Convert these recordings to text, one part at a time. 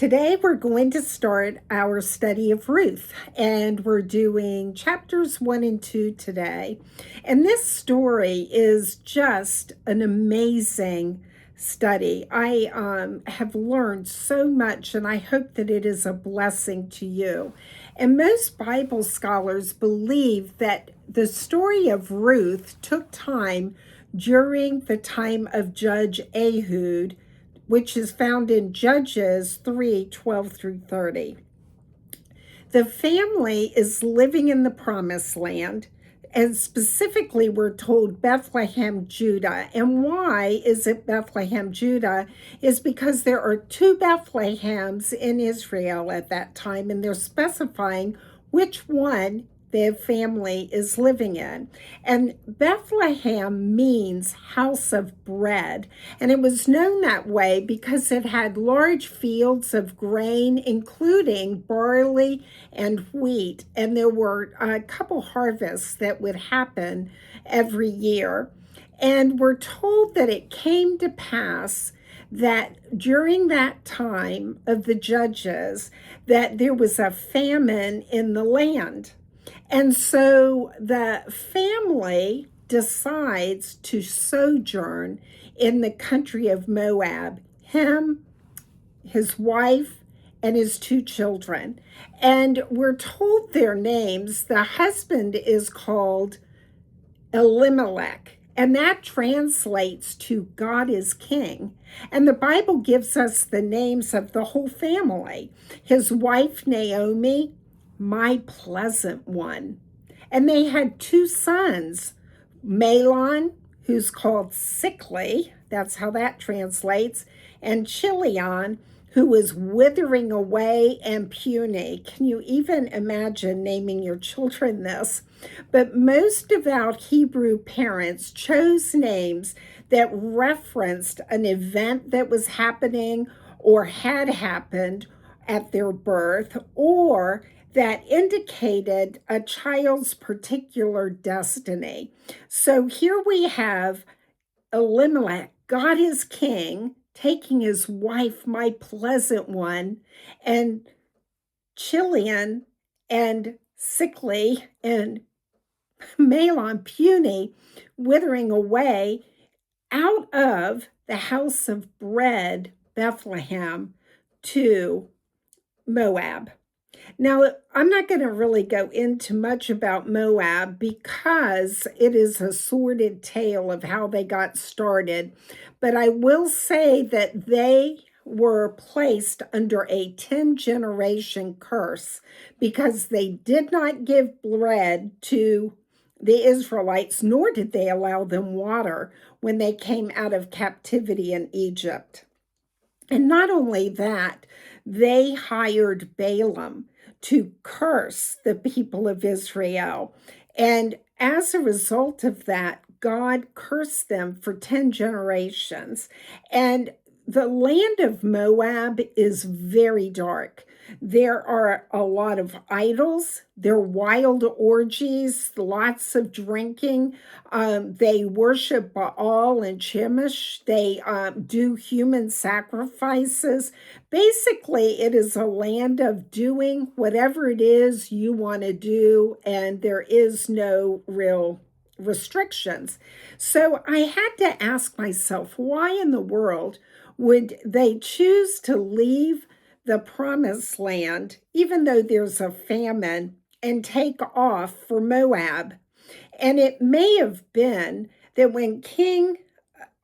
Today we're going to start our study of Ruth, and we're doing chapters 1 and 2 today. And this story is just an amazing study. I have learned so much, and I hope that it is a blessing to you. And most Bible scholars believe that the story of Ruth took time during the time of Judge Ehud, which is found in Judges 3:12 through 30. The family is living in the promised land, and specifically we're told Bethlehem, Judah. And why is it Bethlehem, Judah? Is because there are two Bethlehems in Israel at that time, and they're specifying which one their family is living in. And Bethlehem means house of bread. And it was known that way because it had large fields of grain, including barley and wheat. And there were a couple harvests that would happen every year. And we're told that it came to pass that during that time of the judges, that there was a famine in the land. And so the family decides to sojourn in the country of Moab, him, his wife, and his two children. And we're told their names. The husband is called Elimelech, and that translates to God is King. And the Bible gives us the names of the whole family. His wife, Naomi, my pleasant one. And they had two sons, Mahlon, who's called sickly, that's how that translates, and Chilion, who is withering away and puny. Can you even imagine naming your children this? But most devout Hebrew parents chose names that referenced an event that was happening or had happened at their birth, or that indicated a child's particular destiny. So here we have Elimelech, God is King, taking his wife, my pleasant one, and Chilion and sickly and Mahlon puny, withering away out of the house of bread, Bethlehem, to Moab. Now, I'm not going to really go into much about Moab because it is a sordid tale of how they got started, but I will say that they were placed under a 10-generation curse because they did not give bread to the Israelites, nor did they allow them water when they came out of captivity in Egypt. And not only that, they hired Balaam to curse the people of Israel. And as a result of that, God cursed them for 10 generations. And the land of Moab is very dark. There are a lot of idols. There are wild orgies, lots of drinking. They worship Baal and Chemosh. They do human sacrifices. Basically, it is a land of doing whatever it is you want to do, and there is no real restrictions. So I had to ask myself, why in the world would they choose to leave the promised land, even though there's a famine, and take off for Moab? And it may have been that when King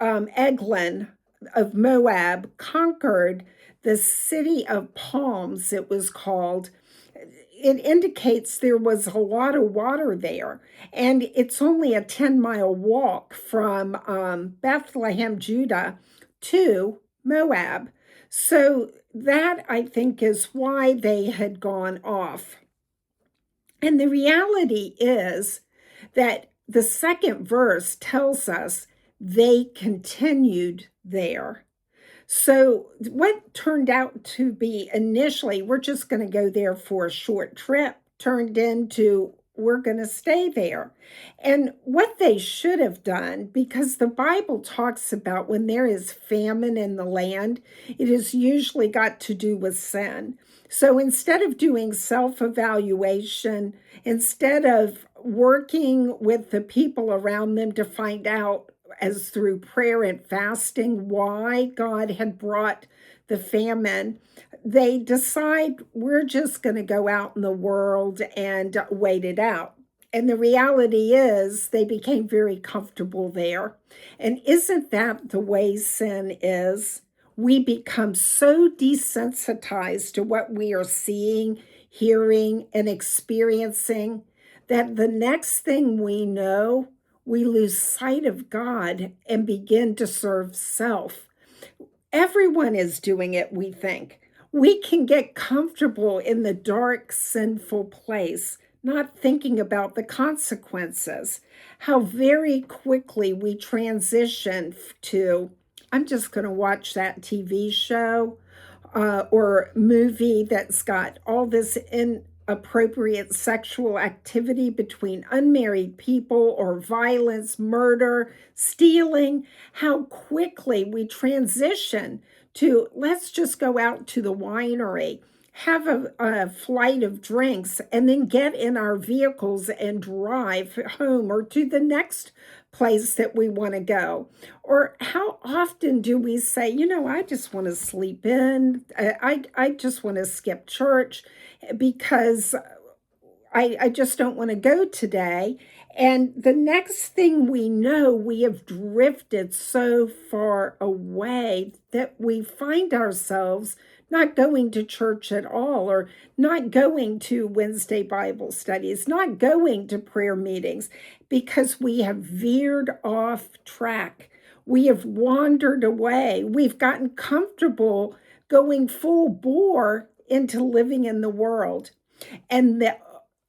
Eglon of Moab conquered the city of palms, it was called, it indicates there was a lot of water there. And it's only a 10-mile walk from Bethlehem, Judah, to Moab. So that, I think, is why they had gone off. And the reality is that the second verse tells us they continued there. So what turned out to be initially, we're just going to go there for a short trip, turned into we're going to stay there. And what they should have done, because the Bible talks about when there is famine in the land, it is usually got to do with sin. So instead of doing self-evaluation, instead of working with the people around them to find out, as through prayer and fasting, why God had brought the famine, they decide we're just going to go out in the world and wait it out. And the reality is they became very comfortable there. And isn't that the way sin is? We become so desensitized to what we are seeing, hearing, and experiencing that the next thing we know, we lose sight of God and begin to serve self. Everyone is doing it, we think. We can get comfortable in the dark, sinful place, not thinking about the consequences. How very quickly we transition to, I'm just going to watch that TV show or movie that's got all this inappropriate sexual activity between unmarried people, or violence, murder, stealing. How quickly we transition to, let's just go out to the winery, have a flight of drinks, and then get in our vehicles and drive home or to the next place that we want to go. Or how often do we say, I just want to sleep in. I just want to skip church because I just don't want to go today. And the next thing we know, we have drifted so far away that we find ourselves not going to church at all, or not going to Wednesday Bible studies, not going to prayer meetings, because we have veered off track. We have wandered away. We've gotten comfortable going full bore into living in the world. And the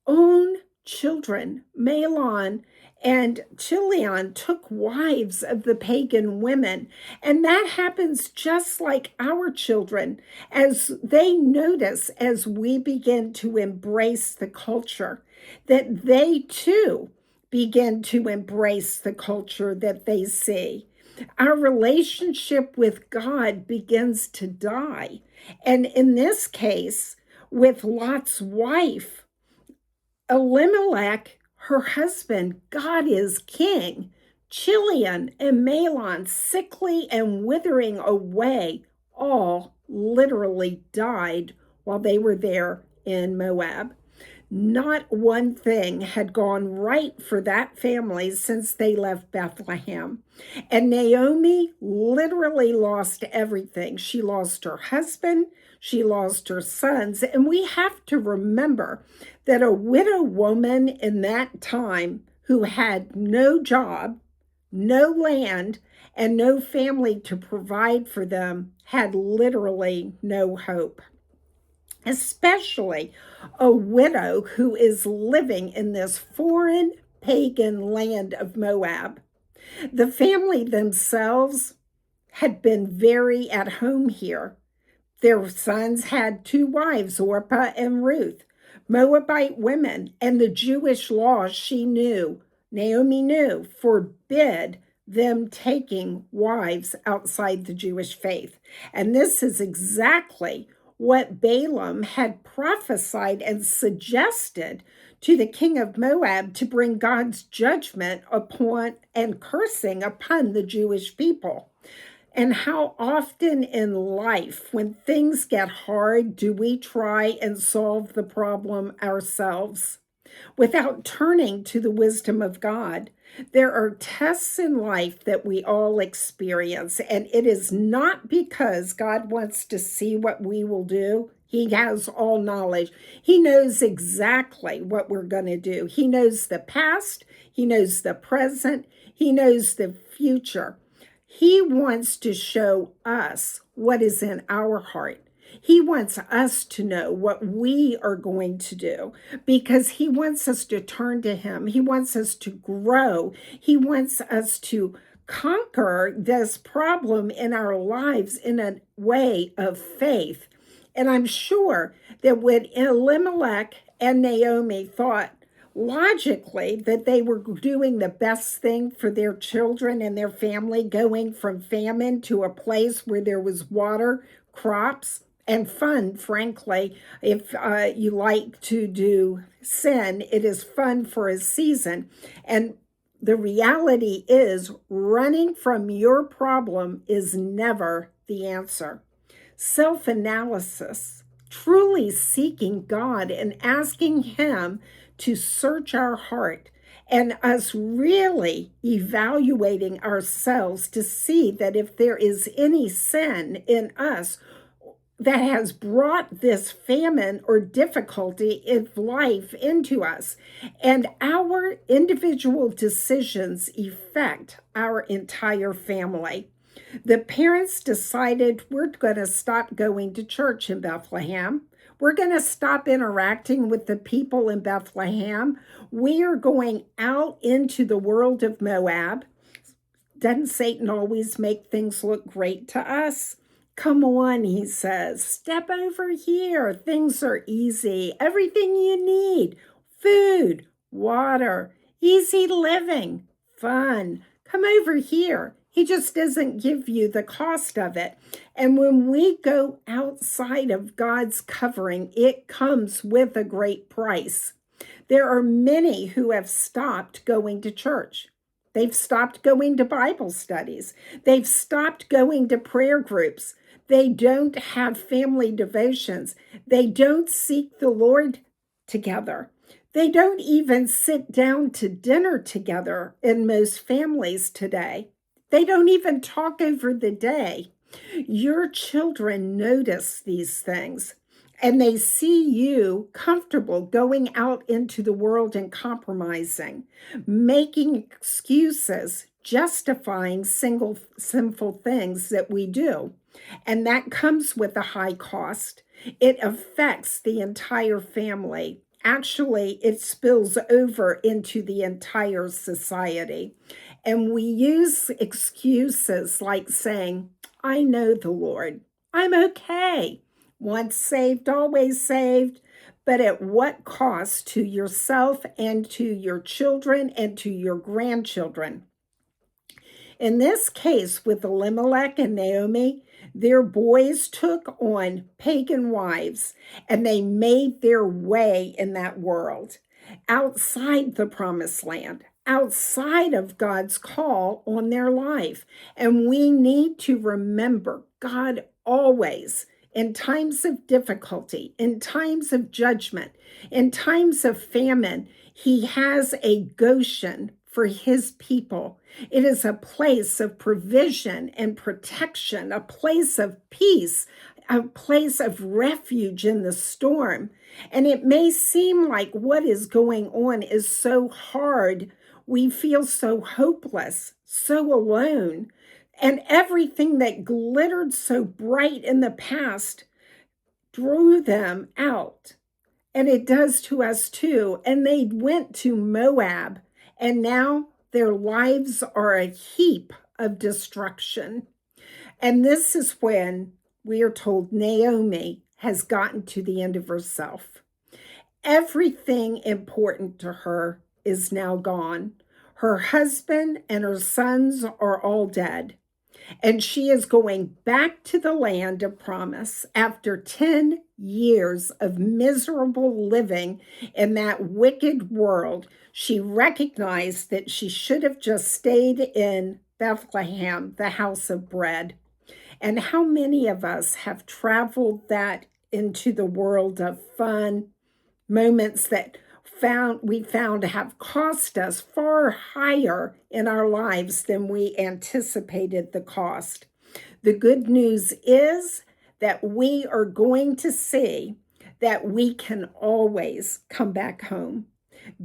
own children, Malon and Chilion, took wives of the pagan women. And that happens just like our children, as they notice, as we begin to embrace the culture, that they too begin to embrace the culture that they see. Our relationship with God begins to die. And in this case, with Lot's wife, Elimelech, her husband, God is king, Chilion and Malon, sickly and withering away, all literally died while they were there in Moab. Not one thing had gone right for that family since they left Bethlehem. And Naomi literally lost everything. She lost her husband, she lost her sons. And we have to remember that a widow woman in that time who had no job, no land, and no family to provide for them had literally no hope. Especially a widow who is living in this foreign pagan land of Moab. The family themselves had been very at home here. Their sons had 2 wives, Orpah and Ruth, Moabite women, and the Jewish law Naomi knew, forbid them taking wives outside the Jewish faith. And this is exactly what Balaam had prophesied and suggested to the king of Moab, to bring God's judgment upon and cursing upon the Jewish people. And how often in life, when things get hard, do we try and solve the problem ourselves without turning to the wisdom of God? There are tests in life that we all experience, and it is not because God wants to see what we will do. He has all knowledge. He knows exactly what we're going to do. He knows the past, he knows the present, he knows the future. He wants to show us what is in our heart. He wants us to know what we are going to do, because he wants us to turn to him. He wants us to grow. He wants us to conquer this problem in our lives in a way of faith. And I'm sure that when Elimelech and Naomi thought, logically that they were doing the best thing for their children and their family, going from famine to a place where there was water, crops, and fun. Frankly, if you like to do sin, it is fun for a season. And the reality is, running from your problem is never the answer. Self-analysis, truly seeking God and asking Him to search our heart, and us really evaluating ourselves to see that if there is any sin in us that has brought this famine or difficulty in life into us. And our individual decisions affect our entire family. The parents decided, we're going to stop going to church in Bethlehem. We're going to stop interacting with the people in Bethlehem. We are going out into the world of Moab. Doesn't Satan always make things look great to us? Come on, he says, step over here. Things are easy. Everything you need, food, water, easy living, fun. Come over here. He just doesn't give you the cost of it. And when we go outside of God's covering, it comes with a great price. There are many who have stopped going to church. They've stopped going to Bible studies. They've stopped going to prayer groups. They don't have family devotions. They don't seek the Lord together. They don't even sit down to dinner together in most families today. They don't even talk over the day. Your children notice these things, and they see you comfortable going out into the world and compromising, making excuses, justifying sinful things that we do. And that comes with a high cost. It affects the entire family. Actually, it spills over into the entire society. And we use excuses like saying, I know the Lord. I'm okay. Once saved, always saved. But at what cost to yourself and to your children and to your grandchildren? In this case, with Elimelech and Naomi, their boys took on pagan wives and they made their way in that world, outside the promised land, outside of God's call on their life. And we need to remember God always, in times of difficulty, in times of judgment, in times of famine, He has a Goshen for His people. It is a place of provision and protection, a place of peace, a place of refuge in the storm. And it may seem like what is going on is so hard. We feel so hopeless, so alone. And everything that glittered so bright in the past drew them out. And it does to us too. And they went to Moab, and now their lives are a heap of destruction. And this is when we are told Naomi has gotten to the end of herself. Everything important to her is now gone. Her husband and her sons are all dead. And she is going back to the land of promise after 10 years of miserable living in that wicked world. She recognized that she should have just stayed in Bethlehem, the house of bread. And how many of us have traveled that into the world of fun, moments that we found have cost us far higher in our lives than we anticipated the cost. The good news is that we are going to see that we can always come back home.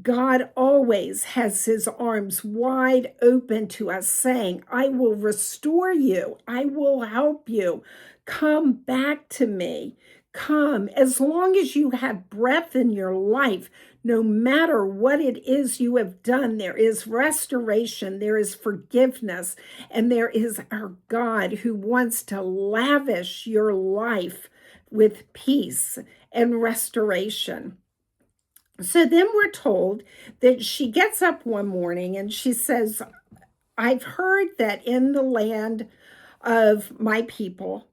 God always has His arms wide open to us, saying, I will restore you. I will help you. Come back to me. Come. As long as you have breath in your life, no matter what it is you have done, there is restoration, there is forgiveness, and there is our God who wants to lavish your life with peace and restoration. So then we're told that she gets up one morning and she says, I've heard that in the land of my people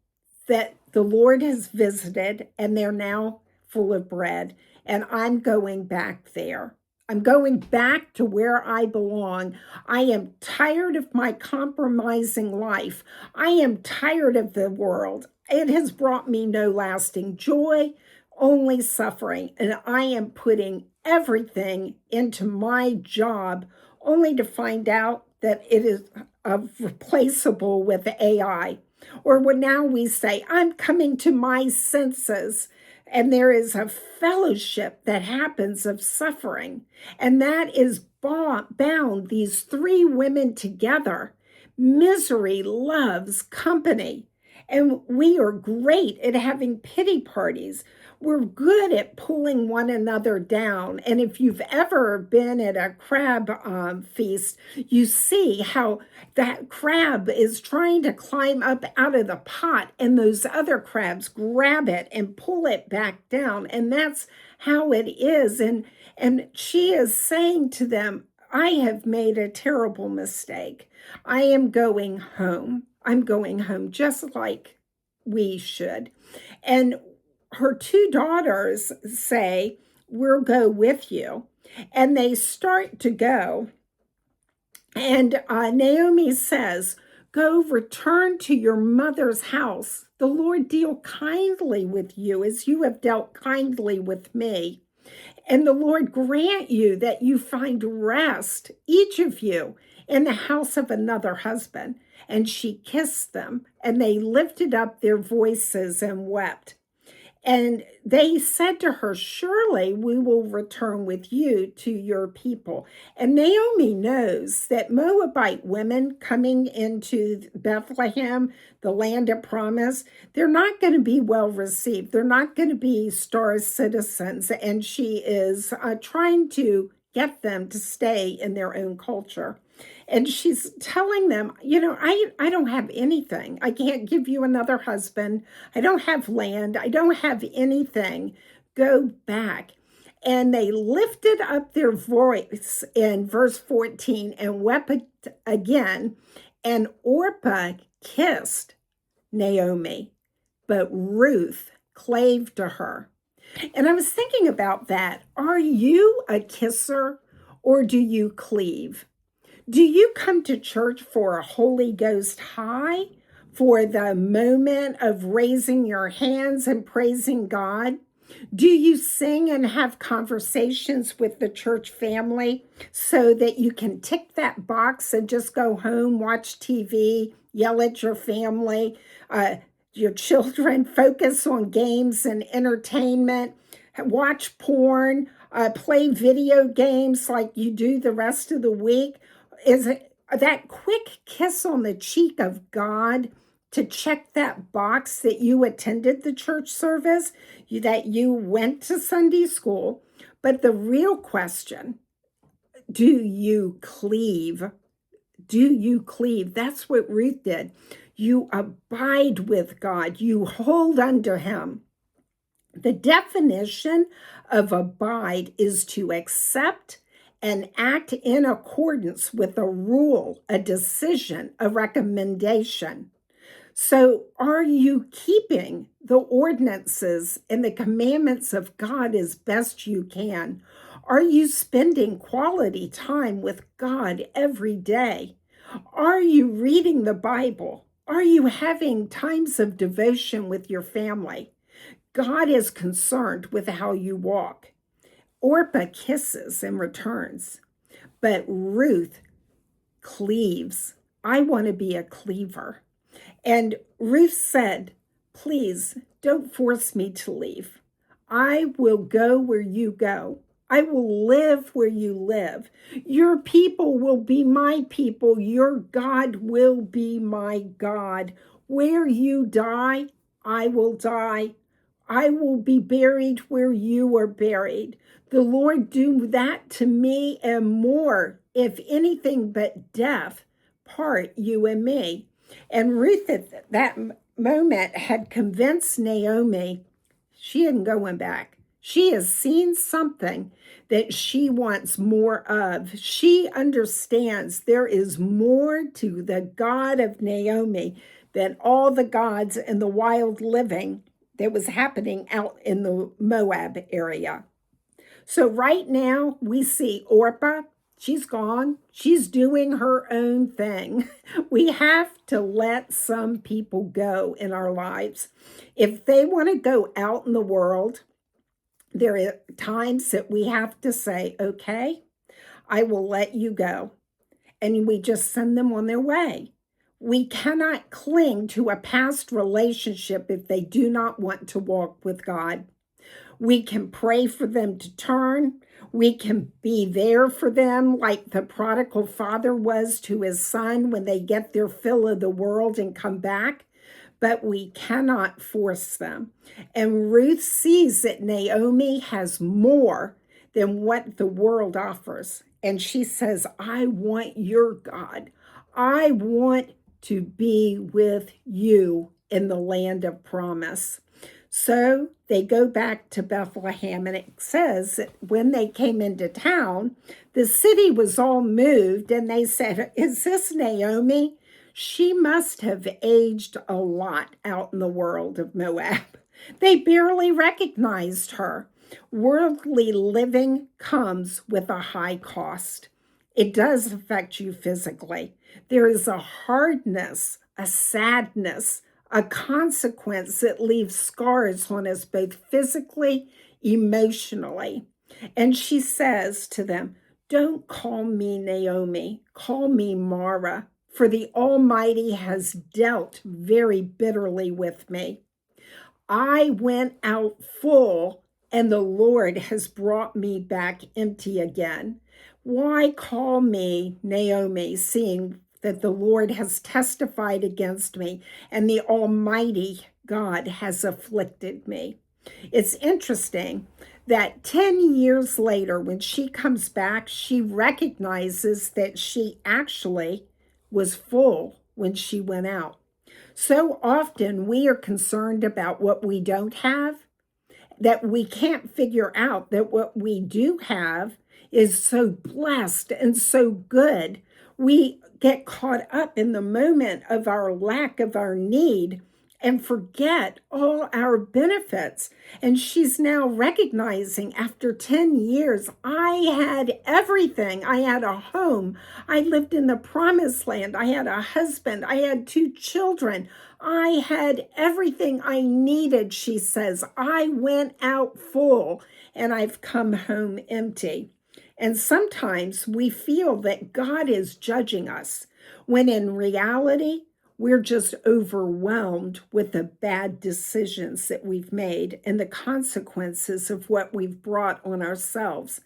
that the Lord has visited and they're now full of bread, and I'm going back there. I'm going back to where I belong. I am tired of my compromising life. I am tired of the world. It has brought me no lasting joy, only suffering, and I am putting everything into my job only to find out that it is replaceable with AI. Or what now we say, I'm coming to my senses. And there is a fellowship that happens of suffering. And that is bound these three women together. Misery loves company. And we are great at having pity parties. We're good at pulling one another down. And if you've ever been at a crab feast, you see how that crab is trying to climb up out of the pot, and those other crabs grab it and pull it back down. And that's how it is. And she is saying to them, I have made a terrible mistake. I am going home. I'm going home just like we should. And her two daughters say, we'll go with you. And they start to go. And Naomi says, go return to your mother's house. The Lord deal kindly with you as you have dealt kindly with me. And the Lord grant you that you find rest, each of you, in the house of another husband. And she kissed them, and they lifted up their voices and wept. And they said to her, surely we will return with you to your people. And Naomi knows that Moabite women coming into Bethlehem, the land of promise, they're not going to be well received. They're not going to be star citizens. And she is trying to get them to stay in their own culture. And she's telling them, I don't have anything. I can't give you another husband. I don't have land. I don't have anything. Go back. And they lifted up their voice in verse 14 and wept again. And Orpah kissed Naomi, but Ruth clave to her. And I was thinking about that. Are you a kisser or do you cleave? Do you come to church for a Holy Ghost high, for the moment of raising your hands and praising God? Do you sing and have conversations with the church family so that you can tick that box and just go home, watch TV, yell at your family, your children, focus on games and entertainment, watch porn, play video games like you do the rest of the week? Is it that quick kiss on the cheek of God to check that box that you attended the church service, that you went to Sunday school? But the real question, do you cleave? Do you cleave? That's what Ruth did. You abide with God. You hold unto him. The definition of abide is to accept and act in accordance with a rule, a decision, a recommendation. So are you keeping the ordinances and the commandments of God as best you can? Are you spending quality time with God every day? Are you reading the Bible? Are you having times of devotion with your family? God is concerned with how you walk. Orpah kisses and returns, but Ruth cleaves. I want to be a cleaver. And Ruth said, please don't force me to leave. I will go where you go. I will live where you live. Your people will be my people. Your God will be my God. Where you die, I will die. I will be buried where you are buried. The Lord do that to me and more, if anything but death part you and me. And Ruth at that moment had convinced Naomi she isn't going back. She has seen something that she wants more of. She understands there is more to the God of Naomi than all the gods and the wild living that was happening out in the Moab area. So right now we see Orpah. She's gone. She's doing her own thing. We have to let some people go in our lives. If they want to go out in the world, there are times that we have to say, okay, I will let you go. And we just send them on their way. We cannot cling to a past relationship if they do not want to walk with God. We can pray for them to turn. We can be there for them like the prodigal father was to his son when they get their fill of the world and come back. But we cannot force them. And Ruth sees that Naomi has more than what the world offers. And she says, I want your God. I want to be with you in the land of promise. So they go back to Bethlehem, and it says that when they came into town, the city was all moved, and they said, is this Naomi? She must have aged a lot out in the world of Moab. They barely recognized her. Worldly living comes with a high cost. It does affect you physically. There is a hardness, a sadness, a consequence that leaves scars on us both physically, emotionally. And she says to them, don't call me Naomi, call me Mara, for the Almighty has dealt very bitterly with me. I went out full, and the Lord has brought me back empty again. Why call me Naomi, seeing that the Lord has testified against me and the Almighty God has afflicted me? It's interesting that 10 years later, when she comes back, she recognizes that she actually was full when she went out. So often we are concerned about what we don't have, that we can't figure out that what we do have is so blessed and so good. We get caught up in the moment of our lack of our need and forget all our benefits. And she's now recognizing after 10 years, I had everything. I had a home. I lived in the promised land. I had a husband. I had 2 children. I had everything I needed, she says. I went out full and I've come home empty. And sometimes we feel that God is judging us, when in reality, we're just overwhelmed with the bad decisions that we've made and the consequences of what we've brought on ourselves.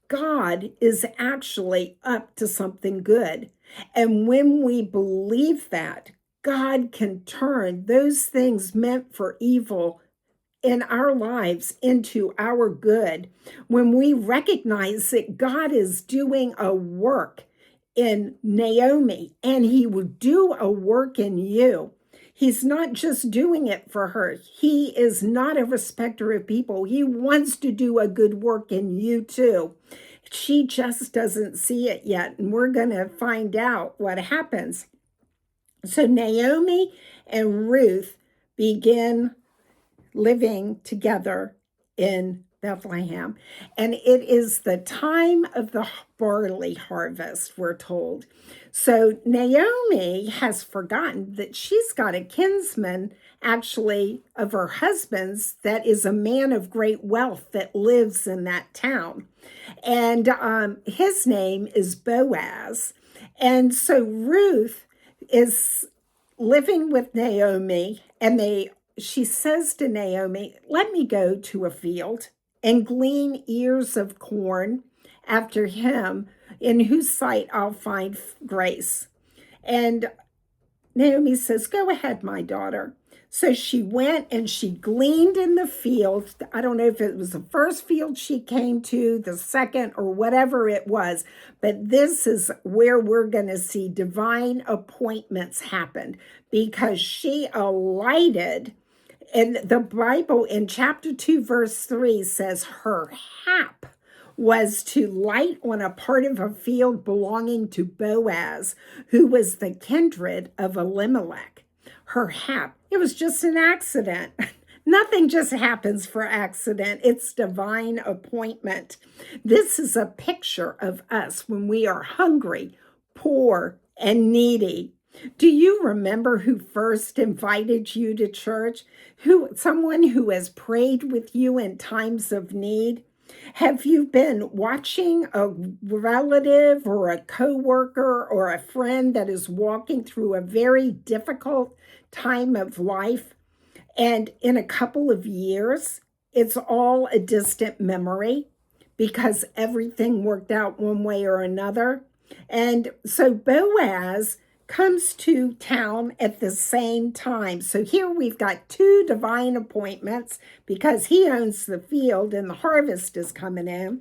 God is actually up to something good. And when we believe that, God can turn those things meant for evil in our lives into our good. When we recognize that God is doing a work in Naomi, and he would do a work in you. He's not just doing it for her. He is not a respecter of people. He wants to do a good work in you too. She just doesn't see it yet, and we're going to find out what happens. So Naomi and Ruth begin living together in Bethlehem. And it is the time of the barley harvest, we're told. So Naomi has forgotten that she's got a kinsman, actually, of her husband's, that is a man of great wealth that lives in that town. And his name is Boaz. And so Ruth is living with Naomi, and she says to Naomi, let me go to a field and glean ears of corn after him in whose sight I'll find grace. And Naomi says, go ahead, my daughter. So she went and she gleaned in the field. I don't know if it was the first field she came to, the second, or whatever it was, but this is where we're going to see divine appointments happen, because she alighted And the Bible in chapter 2, verse 3 says her hap was to light on a part of a field belonging to Boaz, who was the kindred of Elimelech. Her hap, it was just an accident. Nothing just happens for accident. It's divine appointment. This is a picture of us when we are hungry, poor, and needy. Do you remember who first invited you to church? Someone who has prayed with you in times of need? Have you been watching a relative or a coworker or a friend that is walking through a very difficult time of life? And in a couple of years, it's all a distant memory because everything worked out one way or another. And so Boaz comes to town at the same time. So here we've got two divine appointments because he owns the field and the harvest is coming in.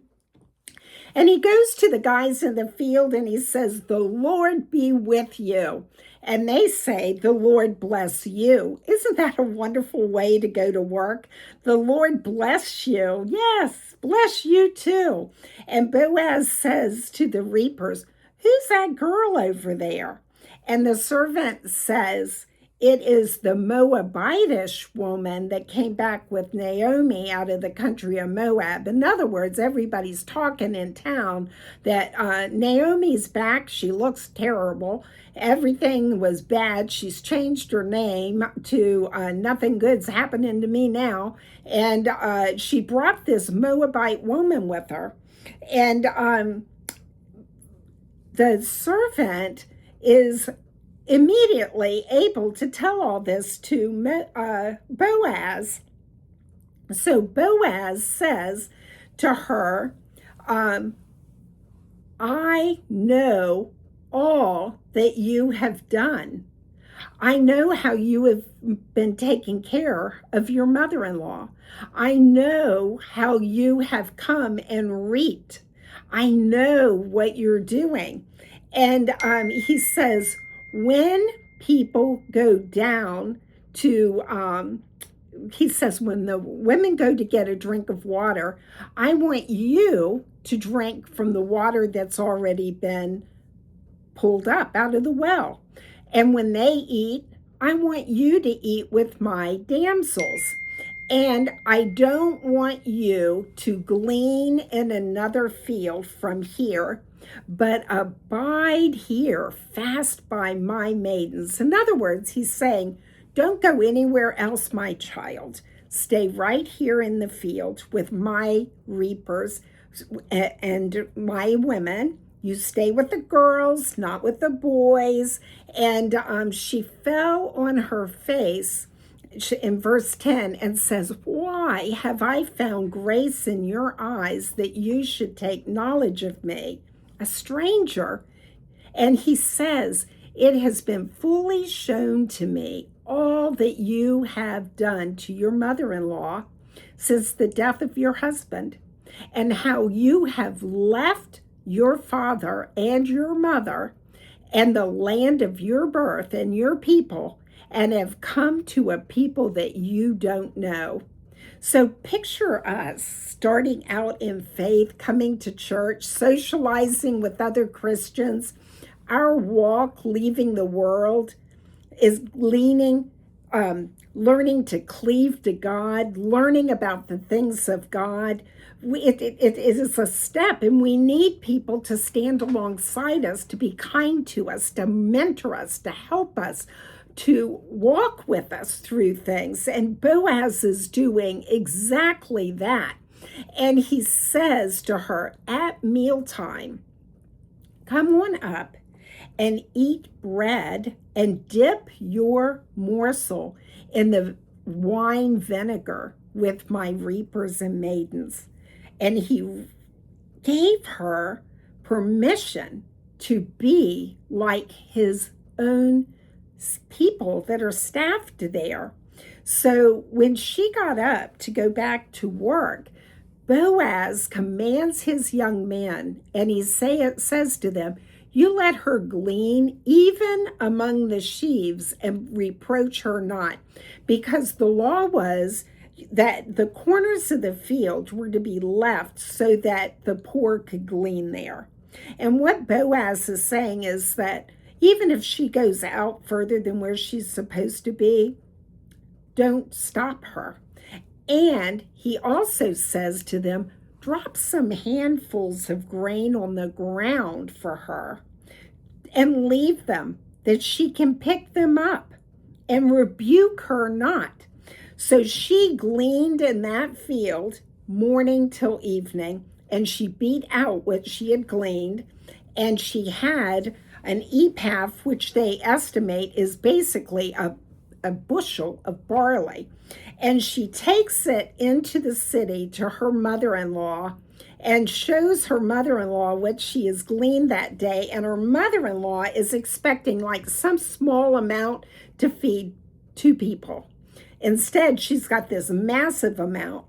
And he goes to the guys in the field and he says, "The Lord be with you." And they say, "The Lord bless you." Isn't that a wonderful way to go to work? The Lord bless you. Yes, bless you too. And Boaz says to the reapers, "Who's that girl over there?" And the servant says, "It is the Moabitish woman that came back with Naomi out of the country of Moab." In other words, everybody's talking in town that Naomi's back. She looks terrible. Everything was bad. She's changed her name to "Nothing Good's Happening to Me Now." And she brought this Moabite woman with her. And the servant is immediately able to tell all this to Boaz. So Boaz says to her, "I know all that you have done. I know how you have been taking care of your mother-in-law. I know how you have come and reaped. I know what you're doing." And he says, when people go down to, he says, when the women go to get a drink of water, I want you to drink from the water that's already been pulled up out of the well. And when they eat, I want you to eat with my damsels. And I don't want you to glean in another field from here, but abide here, fast by my maidens. In other words, he's saying, don't go anywhere else, my child. Stay right here in the field with my reapers and my women. You stay with the girls, not with the boys. And she fell on her face in verse 10 and says, "Why have I found grace in your eyes that you should take knowledge of me, a stranger?" And he says, "It has been fully shown to me all that you have done to your mother-in-law since the death of your husband, and how you have left your father and your mother and the land of your birth and your people, and have come to a people that you don't know." So picture us starting out in faith, coming to church, socializing with other Christians. Our walk leaving the world is learning to cleave to God, learning about the things of God. It is a step, and we need people to stand alongside us, to be kind to us, to mentor us, to help us, to walk with us through things. And Boaz is doing exactly that. And he says to her at mealtime, "Come on up and eat bread and dip your morsel in the wine vinegar with my reapers and maidens." And he gave her permission to be like his own people that are staffed there. So when she got up to go back to work, Boaz commands his young men, and he says to them, You let her glean even among the sheaves and reproach her not, because the law was that the corners of the field were to be left so that the poor could glean there. And what Boaz is saying is that even if she goes out further than where she's supposed to be, don't stop her. And he also says to them, drop some handfuls of grain on the ground for her and leave them, that she can pick them up, and rebuke her not. So she gleaned in that field morning till evening, and she beat out what she had gleaned, and she had an ephah, which they estimate is basically a bushel of barley. And she takes it into the city to her mother-in-law and shows her mother-in-law what she has gleaned that day. And her mother-in-law is expecting like some small amount to feed 2 people. Instead, she's got this massive amount.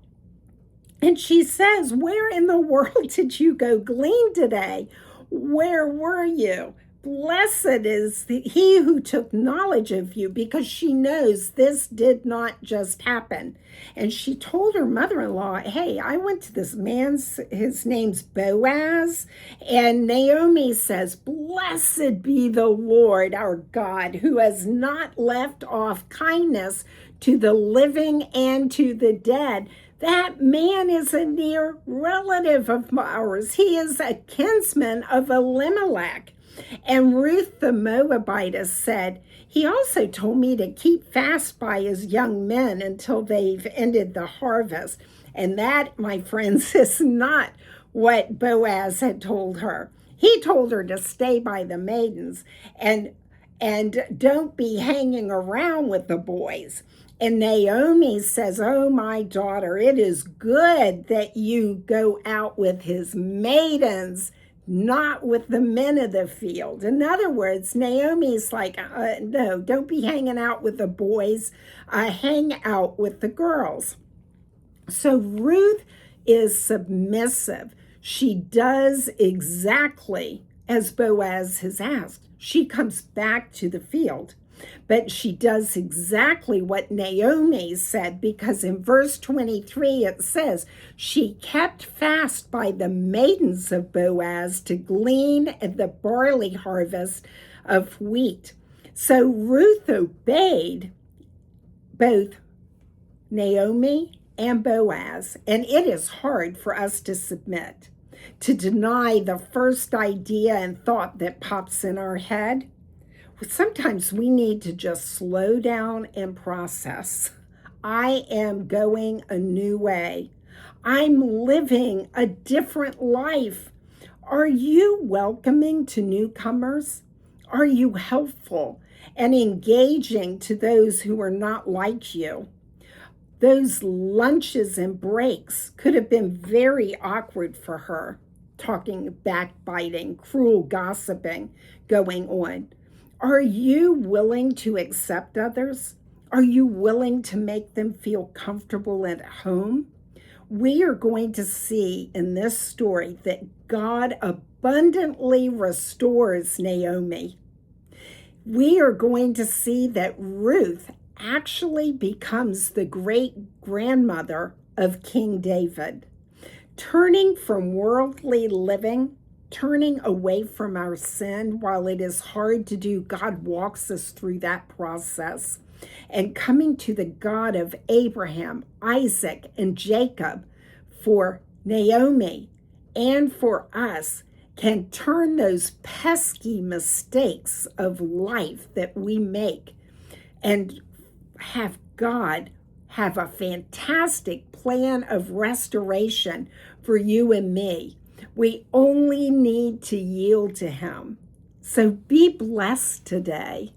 And she says, where in the world did you go glean today? Where were you? Blessed is he who took knowledge of you, because she knows this did not just happen. And she told her mother-in-law, hey, I went to this man's, his name's Boaz. And Naomi says, blessed be the Lord our God, who has not left off kindness to the living and to the dead. That man is a near relative of ours. He is a kinsman of Elimelech. And Ruth the Moabitess said, he also told me to keep fast by his young men until they've ended the harvest. And that, my friends, is not what Boaz had told her. He told her to stay by the maidens and don't be hanging around with the boys. And Naomi says, oh, my daughter, it is good that you go out with his maidens, not with the men of the field. In other words, Naomi's like, no, don't be hanging out with the boys. Hang out with the girls. So Ruth is submissive. She does exactly as Boaz has asked. She comes back to the field. But she does exactly what Naomi said, because in verse 23 it says, she kept fast by the maidens of Boaz to glean at the barley harvest of wheat. So Ruth obeyed both Naomi and Boaz, and it is hard for us to submit, to deny the first idea and thought that pops in our head. Sometimes we need to just slow down and process. I am going a new way. I'm living a different life. Are you welcoming to newcomers? Are you helpful and engaging to those who are not like you? Those lunches and breaks could have been very awkward for her, talking, backbiting, cruel gossiping going on. Are you willing to accept others? Are you willing to make them feel comfortable at home? We are going to see in this story that God abundantly restores Naomi. We are going to see that Ruth actually becomes the great-grandmother of King David. Turning from worldly living, turning away from our sin, while it is hard to do, God walks us through that process. And coming to the God of Abraham, Isaac, and Jacob for Naomi and for us can turn those pesky mistakes of life that we make and have God have a fantastic plan of restoration for you and me. We only need to yield to him. So be blessed today.